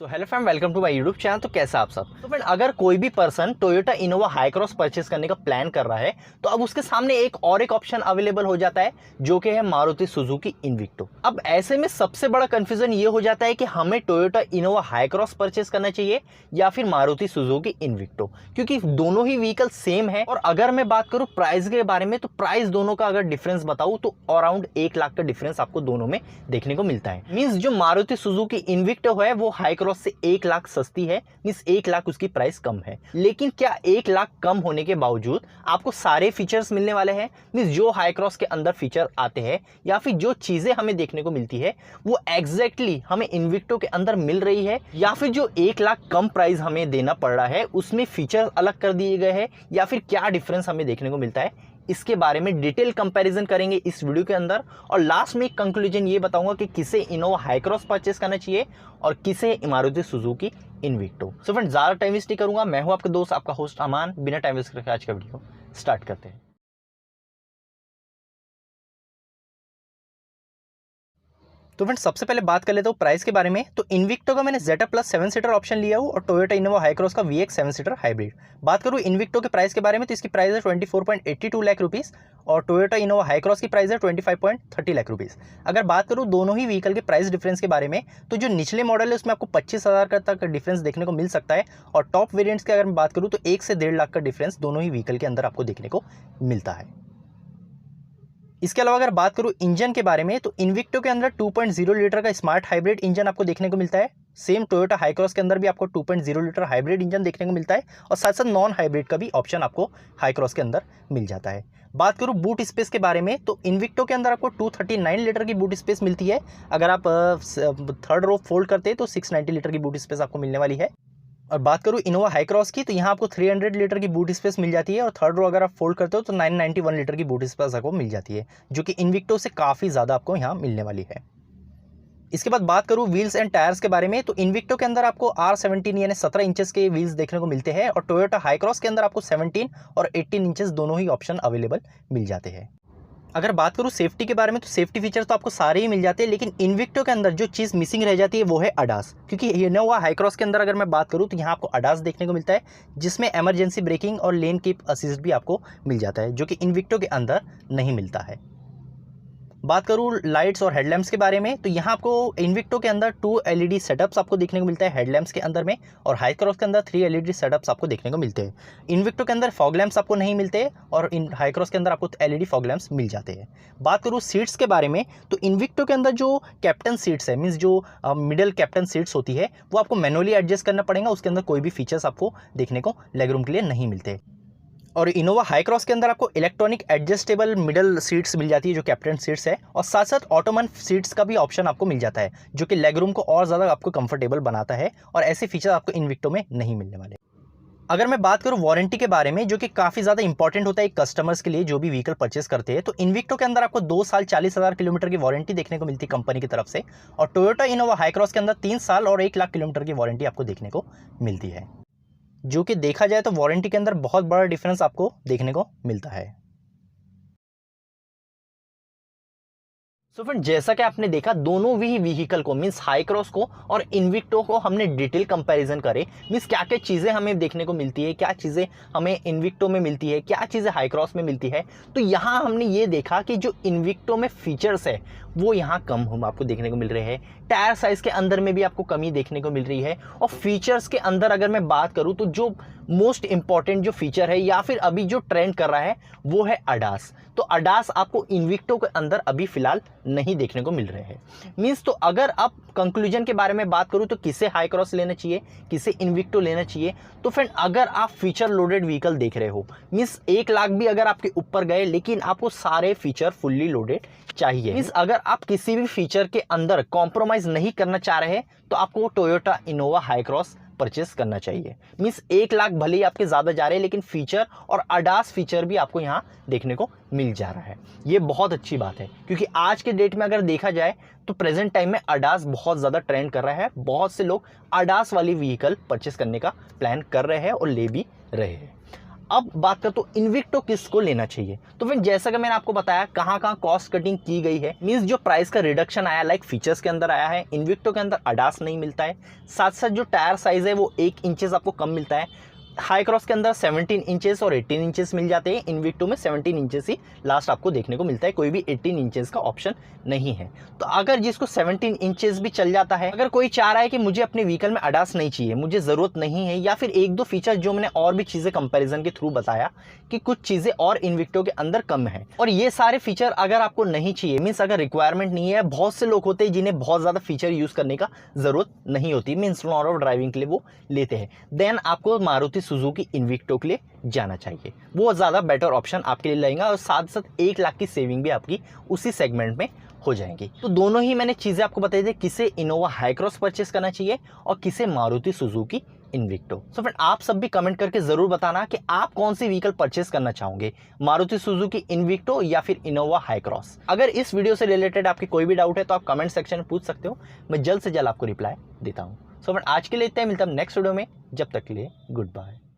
So hello friend, welcome to my YouTube channel. तो कैसा आप सब। तो फ्रेंड, अगर कोई भी person Toyota Innova Hycross purchase करने का प्लान कर रहा है तो अब उसके सामने एक ऑप्शन अवेलेबल हो जाता है जो कि है मारुति सुजुकी इन्विक्टो। अब ऐसे में सबसे बड़ा कंफ्यूजन ये हो जाता है कि हमें Toyota Innova Hycross purchase करना चाहिए या फिर मारुति सुजुकी इन्विक्टो, क्योंकि दोनों ही व्हीकल सेम है। और अगर मैं बात करूं प्राइस के बारे में तो प्राइस दोनों का अगर डिफरेंस बताऊं तो अराउंड 1 लाख का डिफरेंस आपको दोनों में देखने को मिलता है। मींस जो मारुति सुजुकी इन्विक्टो है वो हाई क्रॉस से 1 लाख सस्ती है, मींस 1 लाख उसकी प्राइस कम है। लेकिन क्या 1 लाख कम होने के बावजूद आपको सारे फीचर्स मिलने वाले हैं? मींस जो हाई क्रॉस के अंदर फीचर आते हैं या फिर जो चीजें हमें देखने को मिलती है वो एग्जैक्टली हमें इन्विक्टो के अंदर मिल रही है, या फिर जो 1 लाख कम प्राइस हमें देना पड़ रहा है उसमें फीचर अलग कर दिए गए हैं, या फिर क्या डिफरेंस हमें देखने को मिलता है? इसके बारे में डिटेल कंपैरिजन करेंगे इस वीडियो के अंदर। और लास्ट में एक कंक्लूजन ये बताऊंगा कि किसे इनोवा हाई क्रॉस परचेस करना चाहिए और किसे Maruti Suzuki Invicto. So friend, ज्यादा टाइम वेस्ट नहीं करूंगा, मैं हूं आपका दोस्त, आपका होस्ट अमान। बिना टाइम वेस्ट करके आज का वीडियो स्टार्ट करते हैं। तो फ्रेंड्स, सबसे पहले बात कर लेता हूँ प्राइस के बारे में। तो इन्विक्टो का मैंने जेटा प्लस 7 सीटर ऑप्शन लिया हूँ और टोयोटा इनोवा हाई क्रॉस का VX 7 सीटर हाइब्रिड। बात करूँ इन्विक्टो के प्राइस के बारे में तो इसकी प्राइस है 24.82 लाख रुपीस और टोयोटा इनोवा हाई क्रॉस की प्राइस है 25.30 लाख रुपीस। अगर बात करूँ दोनों ही व्हीकल के प्राइस डिफरेंस के बारे में तो जो निचले मॉडल है उसमें आपको 25,000 का तक डिफरेंस देखने को मिल सकता है, और टॉप वेरियंट्स की अगर मैं बात करूँ तो 1 से 1.5 लाख का डिफरेंस दोनों ही व्हीकल के अंदर आपको देखने को मिलता है। इसके अलावा अगर बात करूं इंजन के बारे में तो इन्विक्टो के अंदर 2.0 लीटर का स्मार्ट हाइब्रिड इंजन आपको देखने को मिलता है। सेम टोयोटा हाई क्रॉस के अंदर भी आपको 2.0 लीटर हाइब्रिड इंजन देखने को मिलता है, और साथ साथ नॉन हाइब्रिड का भी ऑप्शन आपको हाई क्रॉस के अंदर मिल जाता है। बात करूं बूट स्पेस के बारे में तो इन्विक्टो के अंदर आपको 239 लीटर की बूट स्पेस मिलती है। अगर आप थर्ड रो फोल्ड करते हैं तो 690 लीटर की बूट स्पेस आपको मिलने वाली है। और बात करूँ इनोवा हाई क्रॉस की तो यहाँ आपको 300 लीटर की बूट स्पेस मिल जाती है, और थर्ड रो अगर आप फोल्ड करते हो तो 991 लीटर की बूट स्पेस आपको मिल जाती है, जो कि इन्विक्टो से काफ़ी ज़्यादा आपको यहाँ मिलने वाली है। इसके बाद बात करूँ व्हील्स एंड टायर्स के बारे में तो इन्विक्टो के अंदर आपको R17 यानी 17 इंचेस के व्हील्स देखने को मिलते हैं, और टोयोटा हाई क्रॉस के अंदर आपको 17 और 18 इंचेस दोनों ही ऑप्शन अवेलेबल मिल जाते हैं। अगर बात करूँ सेफ्टी के बारे में तो सेफ्टी फीचर तो आपको सारे ही मिल जाते हैं, लेकिन इन्विक्टो के अंदर जो चीज़ मिसिंग रह जाती है वो है अडास। क्योंकि इनोवा हाई क्रॉस के अंदर अगर मैं बात करूँ तो यहाँ आपको अडास देखने को मिलता है, जिसमें इमरजेंसी ब्रेकिंग और लेन कीप असिस्ट भी आपको मिल जाता है, जो कि इन्विक्टो के अंदर नहीं मिलता है। बात करूँ लाइट्स और हेडलैम्प्स के बारे में तो यहाँ आपको इन्विक्टो के अंदर 2 LED सेटअप्स आपको देखने को मिलता है हेडलैम्प्स के अंदर में, और हाई क्रॉस के अंदर 3 LED सेटअप्स आपको देखने को मिलते हैं। इन्विक्टो के अंदर फॉग लैम्प्स आपको नहीं मिलते और इन हाई क्रॉस के अंदर आपको LED फॉग लैम्प्स मिल जाते हैं। बात करूँ सीट्स के बारे में तो इन्विक्टो के अंदर जो कैप्टन सीट्स है, मीन्स जो मिडल कैप्टन सीट्स होती है वो आपको मैनुअली एडजस्ट करना पड़ेगा, उसके अंदर कोई भी फीचर्स आपको देखने को लेग रूम के लिए नहीं मिलते। और इनोवा हाई क्रॉस के अंदर आपको इलेक्ट्रॉनिक एडजस्टेबल मिडल सीट्स मिल जाती है जो कैप्टन सीट्स है, और साथ साथ ऑटोमन सीट्स का भी ऑप्शन आपको मिल जाता है, जो कि लेग रूम को और ज़्यादा आपको कंफर्टेबल बनाता है, और ऐसे फीचर आपको इन्विक्टो में नहीं मिलने वाले। अगर मैं बात करूं वारंटी के बारे में, जो कि काफ़ी ज़्यादा इंपॉर्टेंट होता है कस्टमर्स के लिए जो भी व्हीकल परचेस करते हैं, तो इन्विक्टो के अंदर आपको 2 साल 40,000 किलोमीटर की वारंटी देखने को मिलती है कंपनी की तरफ से, और टोयोटा इनोवा हाई क्रॉस के अंदर 3 साल और 1 लाख किलोमीटर की वारंटी आपको देखने को मिलती है, जो कि देखा जाए तो वारंटी के अंदर बहुत बड़ा डिफरेंस आपको देखने को मिलता है। सो फ्रेंड, जैसा कि आपने देखा दोनों भी व्हीकल को मींस हाई क्रॉस को और इन्विक्टो को हमने डिटेल कंपैरिजन करे, मींस क्या क्या चीज़ें हमें देखने को मिलती है, क्या चीज़ें हमें इन्विक्टो में मिलती है, क्या चीज़ें हाई क्रॉस में मिलती है। तो यहाँ हमने ये देखा कि जो इन्विक्टो में फीचर्स है वो यहाँ कम हम आपको देखने को मिल रहे हैं, टायर साइज के अंदर में भी आपको कमी देखने को मिल रही है, और फीचर्स के अंदर अगर मैं बात करूँ तो जो मोस्ट इंपॉर्टेंट जो फीचर है या फिर अभी जो ट्रेंड कर रहा है वो है अडास। तो अडास आपको इन्विक्टो के अंदर अभी फिलहाल नहीं देखने को मिल रहे हैं। मींस तो अगर आप कंक्लूजन के बारे में बात करूं तो किसे हाई क्रॉस लेना चाहिए, किसे इन्विक्टो लेना चाहिए, तो फ्रेंड अगर आप फीचर लोडेड व्हीकल देख रहे हो, मींस 1 लाख भी अगर आपके ऊपर गए लेकिन आपको सारे फीचर फुल्ली लोडेड चाहिए, मींस अगर आप किसी भी फीचर के अंदर कॉम्प्रोमाइज नहीं करना चाह रहे तो आपको Toyota Innova Hycross purchase करना चाहिए। मींस 1 लाख भले ही आपके ज़्यादा जा रहे हैं लेकिन फीचर और अडास फीचर भी आपको यहाँ देखने को मिल जा रहा है। ये बहुत अच्छी बात है, क्योंकि आज के डेट में अगर देखा जाए तो प्रेजेंट टाइम में अडास बहुत ज़्यादा ट्रेंड कर रहा है। बहुत से लोग अडास वाली व्हीकल परचेस करने का प्लान कर रहे हैं और ले भी रहे हैं। अब बात करते हो इन्विक्टो किसको लेना चाहिए। तो फिर जैसा कि मैंने आपको बताया कहाँ कहाँ कॉस्ट कटिंग की गई है, मींस जो प्राइस का रिडक्शन आया लाइक फीचर्स के अंदर आया है। इन्विक्टो के अंदर अडास नहीं मिलता है, साथ साथ जो टायर साइज है वो 1 इंचेस आपको कम मिलता है। हाई क्रॉस के अंदर 17 इंचेस और 18 इंचेस मिल जाते हैं, इन्विक्टो में 17 इंचेस ही लास्ट आपको देखने को मिलता है, कोई भी 18 इंचेस का ऑप्शन नहीं है। तो अगर जिसको 17 इंचेस भी चल जाता है, अगर कोई चाह रहा है कि मुझे अपने व्हीकल में अडास नहीं चाहिए, मुझे ज़रूरत नहीं है, या फिर एक दो फीचर जो मैंने और भी चीज़ें कंपैरिजन के थ्रू बताया कि कुछ चीज़ें और इन्विक्टो के अंदर कम है, और ये सारे फीचर अगर आपको नहीं चाहिए, मीन्स अगर रिक्वायरमेंट नहीं है, बहुत से लोग होते हैं जिन्हें बहुत ज़्यादा फीचर यूज़ करने का ज़रूरत नहीं होती, मीन्स नॉर्मल ड्राइविंग के लिए वो लेते हैं, देन आपको मारुति सुजुकी इन्विक्टो के लिए जाना चाहिए। वो ज़्यादा बेटर ऑप्शन आपके लिए लगेगा, और साथ साथ 1 लाख की सेविंग भी आपकी उसी सेगमेंट में हो जाएंगी। तो दोनों ही मैंने चीज़ें आपको बताई थी, किसे इनोवा हाई क्रॉस परचेस करना चाहिए और किसे मारुति सुजुकी इन्विक्टो। तो फ्रेंड आप सब भी कमेंट करके ज़रूर बताना कि आप कौन सी व्हीकल परचेस करना चाहोगे, मारुति सुजुकी इन्विक्टो या फिर इनोवा हाई क्रॉस। अगर इस वीडियो से रिलेटेड आपकी कोई भी डाउट है तो आप कमेंट सेक्शन में पूछ सकते हो, मैं जल्द से जल्द आपको रिप्लाई देता हूँ। सो फ्रेंड आज के लिए इतना ही, मिलता हूँ नेक्स्ट वीडियो में, जब तक के लिए गुड बाय।